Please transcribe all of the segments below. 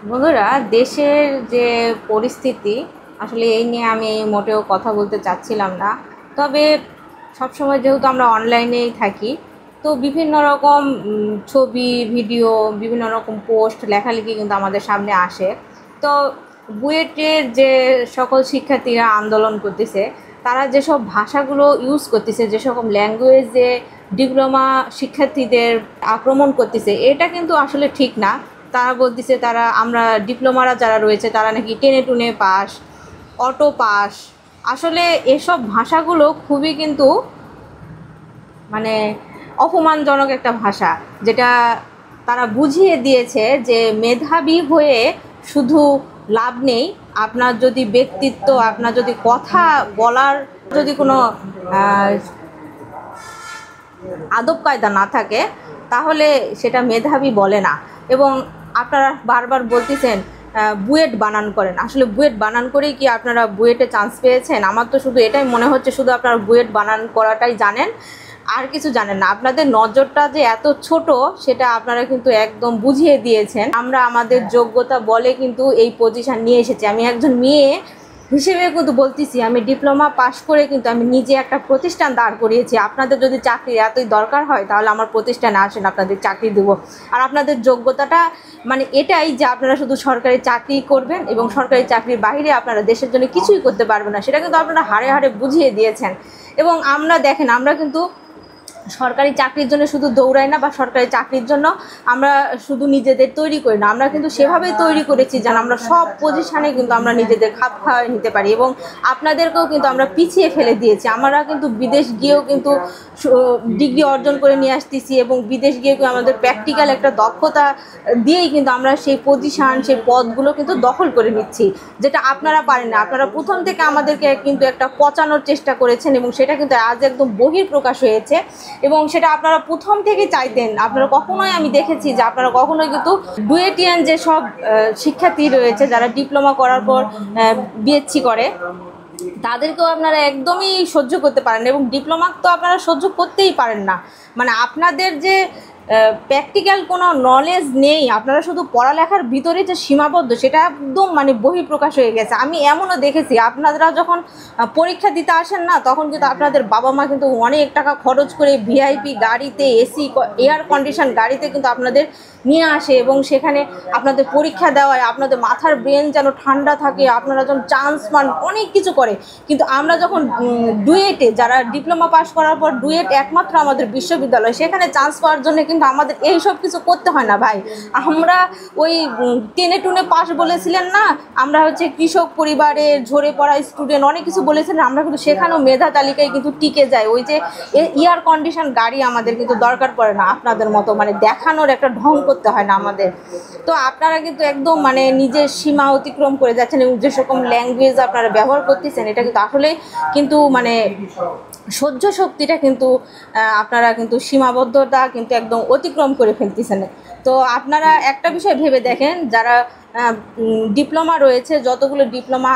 বন্ধুরা, দেশের যে পরিস্থিতি আসলে এই নিয়ে আমি মোটেও কথা বলতে চাচ্ছিলাম না। তবে সবসময় যেহেতু আমরা অনলাইনেই থাকি, তো বিভিন্ন রকম ছবি, ভিডিও, বিভিন্ন রকম পোস্ট, লেখালেখি কিন্তু আমাদের সামনে আসে। তো বুয়েটের যে সকল শিক্ষার্থীরা আন্দোলন করতেছে, তারা যেসব ভাষাগুলো ইউজ করতেছে, যে সকল ল্যাঙ্গুয়েজে ডিপ্লোমা শিক্ষার্থীদের আক্রমণ করতেছে, এটা কিন্তু আসলে ঠিক না। তারা বলতেছে আমরা ডিপ্লোমারা যারা রয়েছে তারা নাকি টেনে টুনে পাস, অটো পাস। আসলে এসব ভাষাগুলো খুবই কিন্তু মানে অপমানজনক একটা ভাষা, যেটা তারা বুঝিয়ে দিয়েছে যে মেধাবী হয়ে শুধু লাভ নেই। আপনার যদি ব্যক্তিত্ব, আপনার যদি কথা বলার যদি কোনো আদব কায়দা না থাকে, তাহলে সেটা মেধাবী বলে না। এবং আপনারা বারবার বলতেছেন বুয়েট বানান করেন। আসলে বুয়েট বানান করেই কি আপনারা বুয়েটে চান্স পেয়েছেন? আমার তো শুধু এটাই মনে হচ্ছে, শুধু আপনারা বুয়েট বানান করাটাই জানেন, আর কিছু জানেন না। আপনাদের নজরটা যে এত ছোট, সেটা আপনারা কিন্তু একদম বুঝিয়ে দিয়েছেন। আমরা আমাদের যোগ্যতা বলে কিন্তু এই পজিশন নিয়ে এসেছি। আমি একজন মেয়ে হিসেবে কিন্তু বলতেছি, আমি ডিপ্লোমা পাশ করে কিন্তু আমি নিজে একটা প্রতিষ্ঠান দাঁড় করিয়েছি। আপনাদের যদি চাকরির এতই দরকার হয়, তাহলে আমার প্রতিষ্ঠানে আসেন, আপনাদের চাকরি দেবো। আর আপনাদের যোগ্যতাটা এটাই যে আপনারা শুধু সরকারি চাকরি করবেন এবং সরকারি চাকরির বাইরে আপনারা দেশের জন্য কিছুই করতে পারবেন না। সেটা কিন্তু আপনারা হাড়ে হাড়ে বুঝিয়ে দিয়েছেন। এবং আমরা দেখেন, আমরা কিন্তু সরকারি চাকরির জন্য শুধু দৌড়াই না, বা সরকারি চাকরির জন্য আমরা শুধু নিজেদের তৈরি করি না, আমরা কিন্তু সেভাবেই তৈরি করেছি যেন আমরা সব পজিশানে কিন্তু আমরা নিজেদের খাপ খাওয়াই নিতে পারি। এবং আপনাদেরকেও কিন্তু আমরা পিছিয়ে ফেলে দিয়েছি। আমরা কিন্তু বিদেশ গিয়েও কিন্তু ডিগ্রি অর্জন করে নিয়ে আসতেছি, এবং বিদেশ গিয়ে আমাদের প্র্যাকটিক্যাল একটা দক্ষতা দিয়েই কিন্তু আমরা সেই পজিশান, সেই পদগুলো কিন্তু দখল করে নিচ্ছি, যেটা আপনারা পারেন না। আপনারা প্রথম থেকে আমাদেরকে কিন্তু একটা পচানোর চেষ্টা করেছেন, এবং সেটা কিন্তু আজ একদম বহিঃপ্রকাশ হয়েছে। এবং সেটা আপনারা প্রথম থেকে চাইতেন। আপনারা কখনোই, আমি দেখেছি যে আপনারা কখনোই কিন্তু ডুয়েটিয়ান যে সব শিক্ষার্থী রয়েছে যারা ডিপ্লোমা করার পর বিএসসি করে, তাদেরকেও আপনারা একদমই সহ্য করতে পারেন না। এবং ডিপ্লোমা তো আপনারা সহ্য করতেই পারেন না। আপনাদের যে প্র্যাকটিক্যাল কোনো নলেজ নেই, আপনারা শুধু পড়ালেখার ভিতরে যে সীমাবদ্ধ, সেটা একদম বহিঃপ্রকাশ হয়ে গেছে। আমি এমনও দেখেছি, আপনারা যখন পরীক্ষা দিতে আসেন না, তখন কিন্তু আপনাদের বাবা মা কিন্তু অনেক টাকা খরচ করে ভিআইপি গাড়িতে, এসি এয়ার কন্ডিশন গাড়িতে কিন্তু আপনাদের নিয়ে আসে, এবং সেখানে আপনাদের পরীক্ষা দেওয়ায় আপনাদের মাথার ব্রেন যেন ঠান্ডা থাকে, আপনারা যখন চান্স পান, অনেক কিছু করে। কিন্তু আমরা যখন ডুয়েটে, যারা ডিপ্লোমা পাস করার পর ডুয়েট একমাত্র আমাদের বিশ্ববিদ্যালয়, সেখানে চান্স পাওয়ার জন্য কিন্তু আমাদের এই সব কিছু করতে হয় না ভাই। আমরা ওই টেনে টুনে পাস বলেছিলেন না, আমরা কৃষক পরিবারের ঝরে পড়া স্টুডেন্ট, অনেক কিছু বলেছিলেন, আমরা কিন্তু সেখানেও মেধা তালিকায় কিন্তু টিকে যাই। ওই যে এয়ার কন্ডিশন গাড়ি আমাদের কিন্তু দরকার পড়ে না আপনাদের মতো, দেখানোর একটা ঢং করতে হয় না আমাদের। তো আপনারা কিন্তু একদম নিজের সীমা অতিক্রম করে যাচ্ছেন, এবং যে সকল ল্যাঙ্গুয়েজ আপনারা ব্যবহার করতেছেন, এটা কিন্তু আসলে কিন্তু সহ্য শক্তিটা কিন্তু আপনারা কিন্তু সীমাবদ্ধতা কিন্তু একদম অতিক্রম করে ফেলতেছেন। তো আপনারা একটা বিষয় ভেবে দেখেন, যারা ডিপ্লোমা রয়েছে, যতগুলো ডিপ্লোমা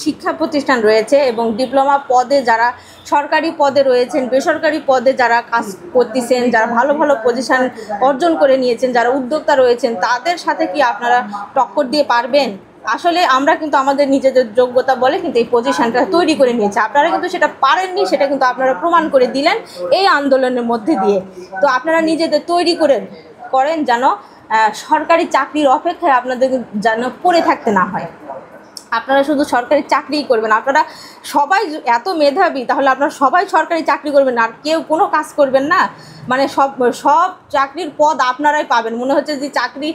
শিক্ষা প্রতিষ্ঠান রয়েছে, এবং ডিপ্লোমা পদে যারা সরকারি পদে রয়েছেন, বেসরকারি পদে যারা কাজ করতেছেন, যারা ভালো ভালো পজিশন অর্জন করে নিয়েছেন, যারা উদ্যোক্তা রয়েছেন, তাদের সাথে কি আপনারা টক্কর দিয়ে পারবেন? আসলে আমরা কিন্তু আমাদের নিজেদের যোগ্যতা বলে কিন্তু এই পজিশনটা তৈরি করে নিয়েছি। আপনারা কিন্তু সেটা পারেননি, সেটা কিন্তু আপনারা প্রমাণ করে দিলেন এই আন্দোলনের মধ্যে দিয়ে। তো আপনারা নিজেদের তৈরি করেন যেন সরকারি চাকরির অপেক্ষায় আপনাদের যেন পড়ে থাকতে না হয়। আপনারা শুধু সরকারি চাকরিই করবেন। আপনারা সবাই এত মেধাবী, তাহলে আপনারা সবাই সরকারি চাকরি করবেন, আর কেউ কোনো কাজ করবেন না? সব চাকরির পদ আপনারাই পাবেন। মনে হচ্ছে যে চাকরি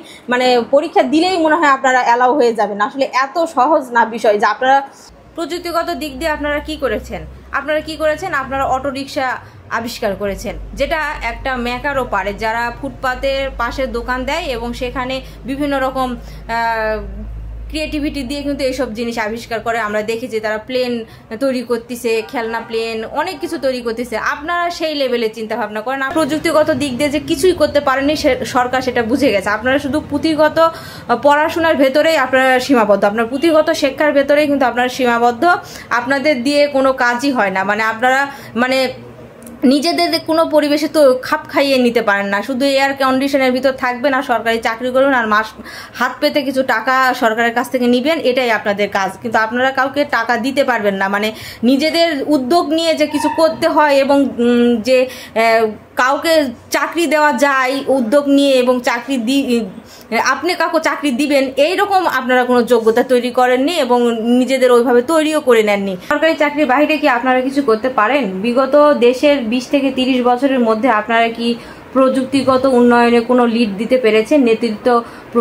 পরীক্ষা দিলেই মনে হয় আপনারা অ্যালাউ হয়ে যাবেন। আসলে এত সহজ না বিষয়। যে আপনারা প্রযুক্তিগত দিক দিয়ে আপনারা কি করেছেন? আপনারা অটোরিকশা আবিষ্কার করেছেন, যেটা একটা মেকারও পারে, যারা ফুটপাতের পাশে দোকান দেয় এবং সেখানে বিভিন্ন রকম ক্রিয়েটিভিটি দিয়ে কিন্তু এইসব জিনিস আবিষ্কার করে। আমরা দেখেছি তারা প্লেন তৈরি করতেছে, খেলনা প্লেন, অনেক কিছু তৈরি করতেছে। আপনারা সেই লেভেলে চিন্তা ভাবনা করেন। প্রযুক্তিগত দিক দিয়ে যে কিছুই করতে পারেননি, সরকার সেটা বুঝে গেছে। আপনারা শুধু পুঁথিগত পড়াশোনার ভেতরেই আপনারা সীমাবদ্ধ, আপনার পুঁথিগত শিক্ষার ভেতরেই কিন্তু আপনারা সীমাবদ্ধ। আপনাদের দিয়ে কোনো কাজই হয় না। আপনারা নিজেদের কোনো পরিবেশে তো খাপ খাইয়ে নিতে পারেন না, শুধু এয়ার কন্ডিশনের ভিতর থাকবেন আর সরকারি চাকরি করবেন আর মাস হাত পেতে কিছু টাকা সরকারের কাছ থেকে নেবেন, এটাই আপনাদের কাজ। কিন্তু আপনারা কাউকে টাকা দিতে পারবেন না, মানে নিজেদের উদ্যোগ নিয়ে যে কিছু করতে হয় এবং যে কাউকে চাকরি দেওয়া যায় উদ্যোগ নিয়ে এবং আপনি কাউকে চাকরি দিবেন এইরকম আপনারা কোনো যোগ্যতা তৈরি করেননি এবং নিজেদের ওইভাবে তৈরিও করে নেননি। সরকারি চাকরির বাইরে কি আপনারা কিছু করতে পারেন? বিগত দেশের 20 থেকে 30 বছরের মধ্যে আপনারা কি প্রযুক্তিগত উন্নয়নে কোনো লিড দিতে পেরেছেন, নেতৃত্ব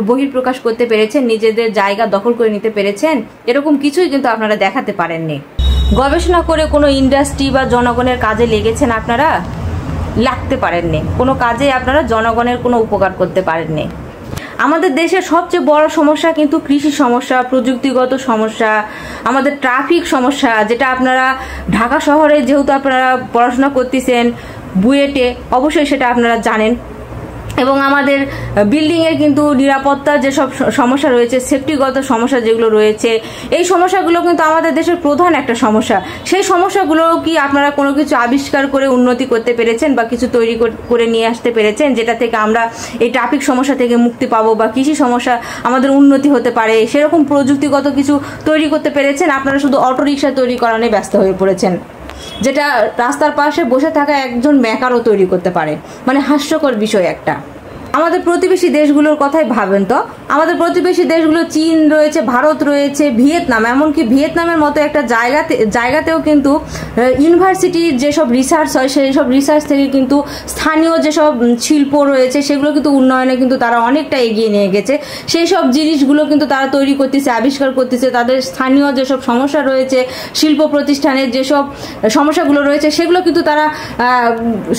বহিঃপ্রকাশ করতে পেরেছেন, নিজেদের জায়গা দখল করে নিতে পেরেছেন? এরকম কিছুই কিন্তু আপনারা দেখাতে পারেননি। গবেষণা করে কোনো ইন্ডাস্ট্রি বা জনগণের কাজে লেগেছেন আপনারা? লাগতে পারেননি। কোনো কাজে আপনারা জনগণের কোনো উপকার করতে পারেননি। আমাদের দেশের সবচেয়ে বড় সমস্যা কিন্তু কৃষি সমস্যা, প্রযুক্তিগত সমস্যা, আমাদের ট্রাফিক সমস্যা, যেটা আপনারা ঢাকা শহরে যেহেতু আপনারা পড়াশোনা করতেছেন বুয়েটে, অবশ্যই সেটা আপনারা জানেন। এবং আমাদের বিল্ডিংয়ের কিন্তু নিরাপত্তার যেসব সমস্যা রয়েছে, সেফটিগত সমস্যা যেগুলো রয়েছে, এই সমস্যাগুলো কিন্তু আমাদের দেশের প্রধান একটা সমস্যা। সেই সমস্যাগুলো কি আপনারা কোনো কিছু আবিষ্কার করে উন্নতি করতে পেরেছেন বা কিছু তৈরি করে নিয়ে আসতে পেরেছেন যেটা থেকে আমরা এই ট্রাফিক সমস্যা থেকে মুক্তি পাবো বা কৃষি সমস্যা আমাদের উন্নতি হতে পারে? সেরকম প্রযুক্তিগত কিছু তৈরি করতে পেরেছেন? আপনারা শুধু অটোরিকশা তৈরি করা নিয়ে ব্যস্ত হয়ে পড়েছেন, যেটা রাস্তার পাশে বসে থাকা একজন মেকারও তৈরি করতে পারে। মানে হাস্যকর বিষয় একটা। আমাদের প্রতিবেশী দেশগুলোর কথাই ভাবেন তো, আমাদের প্রতিবেশী দেশগুলো চীন রয়েছে, ভারত রয়েছে, ভিয়েতনাম, এমনকি ভিয়েতনামের মতো একটা জায়গাতেও কিন্তু ইউনিভার্সিটির যেসব রিসার্চ হয় সেই সব রিসার্চ থেকে কিন্তু স্থানীয় যেসব শিল্প রয়েছে সেগুলো কিন্তু উন্নয়নে কিন্তু তারা অনেকটা এগিয়ে নিয়ে গেছে। সেই সব জিনিসগুলো কিন্তু তারা তৈরি করতেছে, আবিষ্কার করতেছে। তাদের স্থানীয় যেসব সমস্যা রয়েছে, শিল্প প্রতিষ্ঠানের যেসব সমস্যাগুলো রয়েছে সেগুলো কিন্তু তারা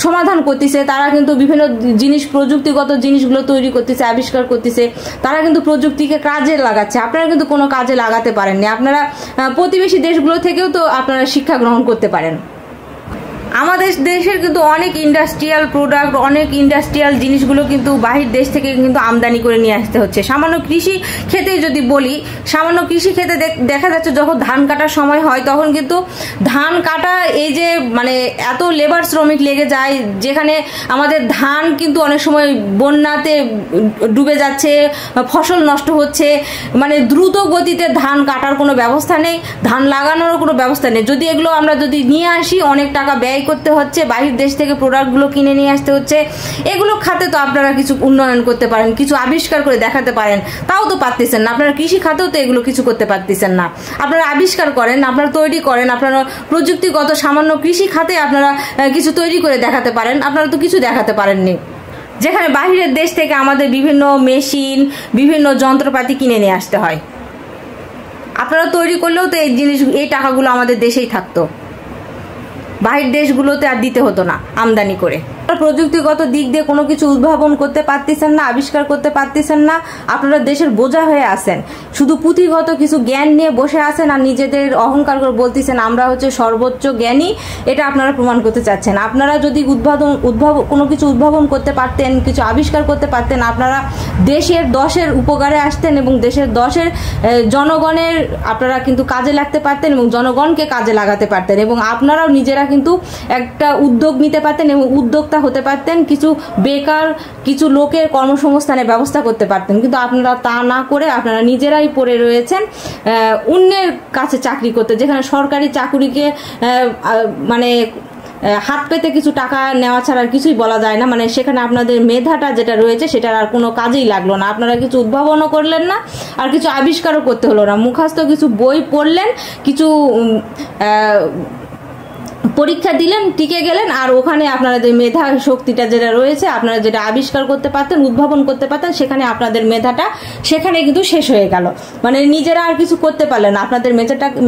সমাধান করতেছে। তারা কিন্তু বিভিন্ন জিনিস, প্রযুক্তিগত জিনিসগুলো তৈরি করতেছে, আবিষ্কার করতেছে। তারা কিন্তু প্রযুক্তিকে কাজে লাগাচ্ছে, আপনারা কিন্তু কোনো কাজে লাগাতে পারেননি। আপনারা প্রতিবেশী দেশগুলো থেকেও তো আপনারা শিক্ষা গ্রহণ করতে পারেন। আমাদের দেশের কিন্তু অনেক ইন্ডাস্ট্রিয়াল প্রোডাক্ট, অনেক ইন্ডাস্ট্রিয়াল জিনিসগুলো কিন্তু বাহির দেশ থেকে কিন্তু আমদানি করে নিয়ে আসতে হচ্ছে। সামান্য কৃষি ক্ষেত্রে যদি বলি, সামান্য কৃষি ক্ষেত্রে দেখা যাচ্ছে যখন ধান কাটার সময় হয় তখন কিন্তু ধান কাটা এই যে মানে এত লেবার শ্রমিক লেগে যায়, যেখানে আমাদের ধান কিন্তু অনেক সময় বন্যাতে ডুবে যাচ্ছে, ফসল নষ্ট হচ্ছে। মানে দ্রুত গতিতে ধান কাটার কোনো ব্যবস্থা নেই, ধান লাগানোরও কোনো ব্যবস্থা নেই। যদি এগুলো আমরা যদি নিয়ে আসি অনেক টাকা ব্যয় করতে হচ্ছে, বাহির দেশ থেকে প্রোডাক্টগুলো কিনে নিয়ে আসতে হচ্ছে। এগুলো খাতে তো আপনারা কিছু উন্নয়ন করতে পারেন, কিছু আবিষ্কার করে দেখাতে পারেন, তাও তো পারতেছেন না। আপনারা কৃষি খাতেও তো এগুলো কিছু করতে পারতেছেন না। আপনারা আবিষ্কার করেন, আপনারা তৈরি করেন, আপনারা প্রযুক্তিগত সামান্য কৃষি খাতে আপনারা কিছু তৈরি করে দেখাতে পারেন। আপনারা তো কিছু দেখাতে পারেননি। যেখানে বাহিরের দেশ থেকে আমাদের বিভিন্ন মেশিন, বিভিন্ন যন্ত্রপাতি কিনে নিয়ে আসতে হয়, আপনারা তৈরি করলেও তো এই টাকাগুলো আমাদের দেশেই থাকতো, বাহির দেশগুলোতে আর দিতে হতো না আমদানি করে। প্রযুক্তিগত দিক দিয়ে কোনো কিছু উদ্ভাবন করতে পারতেছেন না, আবিষ্কার করতে পারতেছেন না। আপনারা দেশের বোঝা হয়ে আছেন, শুধু পুঁথিগত কিছু জ্ঞান নিয়ে বসে আছেন আর নিজেদের অহংকার করে বলতেছেন আমরা হচ্ছে সর্বোচ্চ জ্ঞানী। এটা আপনারা প্রমাণ করতে চাচ্ছেন। আপনারা যদি কোনো কিছু উদ্ভাবন করতে পারতেন, কিছু আবিষ্কার করতে পারতেন, আপনারা দেশের 10-এর উপকারে আসতেন এবং দেশের 10-এর জনগণের আপনারা কিন্তু কাজে লাগতে পারতেন এবং জনগণকে কাজে লাগাতে পারতেন এবং আপনারাও নিজেরা কিন্তু একটা উদ্যোগ নিতে পারতেন এবং উদ্যোক্তা হতে পারতেন, কিছু বেকার কিছু লোকের কর্মসংস্থানের ব্যবস্থা করতে পারতেন। কিন্তু আপনারা তা না করে আপনারা নিজেরাই পড়ে রয়েছেন অন্যের কাছে চাকরি করতে, যেখানে সরকারি চাকরিকে মানে হাত পেতে কিছু টাকা নেওয়া ছাড়া আর কিছুই বলা যায় না। মানে সেখানে আপনাদের মেধাটা যেটা রয়েছে সেটার আর কোনো কাজেই লাগলো না। আপনারা কিছু উদ্ভাবনও করলেন না আর কিছু আবিষ্কারও করতে হলো না। মুখস্থ কিছু বই পড়লেন, কিছু পরীক্ষা দিলেন, টিকে গেলেন, আর ওখানে আপনাদের মেধা শক্তিটা যেটা রয়েছে, আপনারা যেটা আবিষ্কার করতে পারতেন, উদ্ভাবন করতে পারতেন, সেখানে আপনাদের মেধাটা সেখানে কিন্তু শেষ হয়ে গেল। মানে নিজেরা আর কিছু করতে পারলেন না, আপনাদের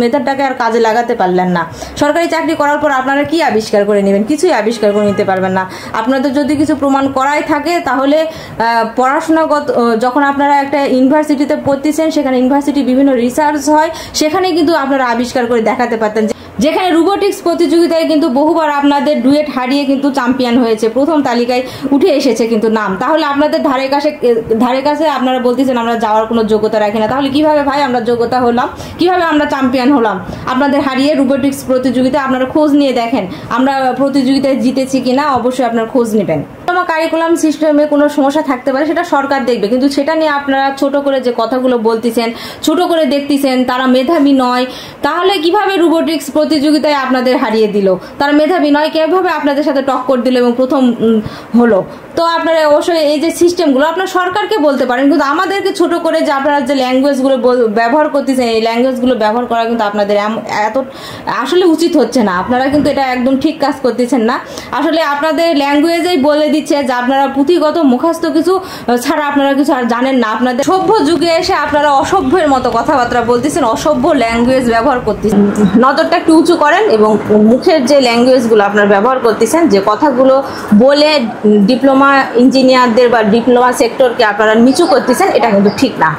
মেধাটাকে আর কাজে লাগাতে পারলেন না। সরকারি চাকরি করার পর আপনারা কি আবিষ্কার করে নেবেন? কিছুই আবিষ্কার করে নিতে পারবেন না। আপনাদের যদি কিছু প্রমাণ করাই থাকে তাহলে পড়াশোনাগত, যখন আপনারা একটা ইউনিভার্সিটিতে পড়তেছেন, সেখানে ইউনিভার্সিটি বিভিন্ন রিসার্চ হয়, সেখানে কিন্তু আপনারা আবিষ্কার করে দেখাতে পারতেন যেখানে রোবোটিক্স প্রতিযোগিতায় কিন্তু বহুবার আপনাদের ডুয়েট হারিয়ে কিন্তু চ্যাম্পিয়ন হয়েছে, প্রথম তালিকায় উঠে এসেছে কিন্তু নাম। তাহলে আপনাদের ধারে কাছে আপনারা বলতেছেন আমরা যাওয়ার কোনো যোগ্যতা রাখি না। তাহলে কিভাবে ভাই আমরা যোগ্যতা হলাম, কিভাবে আমরা চ্যাম্পিয়ন হলাম আপনাদের হারিয়ে রোবোটিক্স প্রতিযোগিতায়? আপনারা খোঁজ নিয়ে দেখেন আমরা প্রতিযোগিতায় জিতেছি কিনা, অবশ্যই আপনারা খোঁজ নেবেন। কারিকুলাম সিস্টেমে কোনো সমস্যা থাকতে পারে, সেটা সরকার দেখবে, কিন্তু সেটা নিয়ে আপনারা ছোট করে যে কথাগুলো বলতেছেন, ছোট করে দেখতেছেন তারা মেধাবী নয়, তাহলে কিভাবে রোবোটিক্স প্রতিযোগিতায় আপনাদের হারিয়ে দিল? তারা মেধাবী নয়, কিভাবে আপনাদের সাথে টক্কর দিল এবং প্রথম হলো? তো আপনারা অবশ্যই এই যে সিস্টেমগুলো আপনার সরকারকে বলতে পারেন, কিন্তু আমাদেরকে ছোট করে যে আপনারা যে ল্যাঙ্গুয়েজগুলো ব্যবহার করতেছেন, এই ল্যাঙ্গুয়েজগুলো ব্যবহার করা কিন্তু আপনাদের এত আসলে উচিত হচ্ছে না। আপনারা কিন্তু এটা একদম ঠিক কাজ করতেছেন না। আসলে আপনাদের ল্যাঙ্গুয়েজেই বলে দিচ্ছে যে আপনারা পুঁথিগত মুখস্থ কিছু ছাড়া আপনারা কিছু আর জানেন না। আপনাদের সভ্য যুগে এসে আপনারা অসভ্যের মতো কথাবার্তা বলতেছেন, অসভ্য ল্যাঙ্গুয়েজ ব্যবহার করতেছেন। নজরটা একটু উঁচু করেন এবং মুখের যে ল্যাঙ্গুয়েজগুলো আপনারা ব্যবহার করতেছেন, যে কথাগুলো বলে ডিপ্লোমা ইঞ্জিনিয়ারদের বা ডিপ্লোমা সেক্টরকে আপনারা নিচু করতেছেন, এটা কিন্তু ঠিক না।